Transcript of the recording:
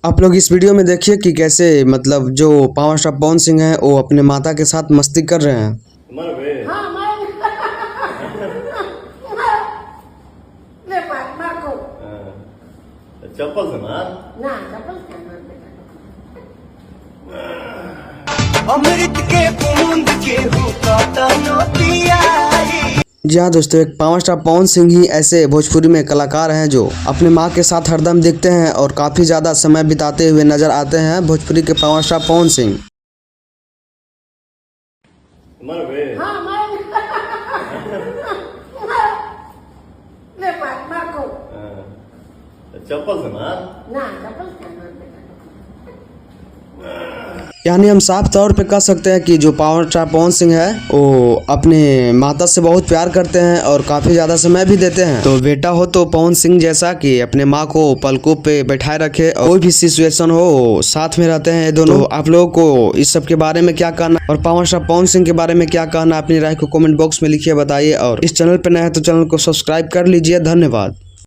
आप लोग इस वीडियो में देखिए कि कैसे मतलब जो पावर स्टार पवन सिंह है वो अपने माता के साथ मस्ती कर रहे हैं। चप्पल से मार ना, चप्पल अमृत के बूंद के जी हाँ दोस्तों, एक पावर स्टार पवन सिंह ही ऐसे भोजपुरी में कलाकार हैं जो अपने माँ के साथ हरदम दिखते हैं और काफी ज्यादा समय बिताते हुए नजर आते हैं। भोजपुरी के पावर स्टार पवन सिंह चप्पल से मार ना, चप्पल यानी हम साफ तौर पे कह सकते हैं कि जो पावर स्टार पवन सिंह है वो अपने माता से बहुत प्यार करते हैं और काफी ज्यादा समय भी देते हैं। तो बेटा हो तो पवन सिंह जैसा कि अपने माँ को पलकों पे बैठाए रखे और कोई भी सिचुएशन हो साथ में रहते हैं ये दोनों। तो आप लोगों को इस सब के बारे में क्या कहना और पावर स्टार पवन सिंह के बारे में क्या कहना, अपनी राय को कमेंट बॉक्स में लिखिए, बताइए। और इस चैनल पर नया है तो चैनल को सब्सक्राइब कर लीजिए। धन्यवाद।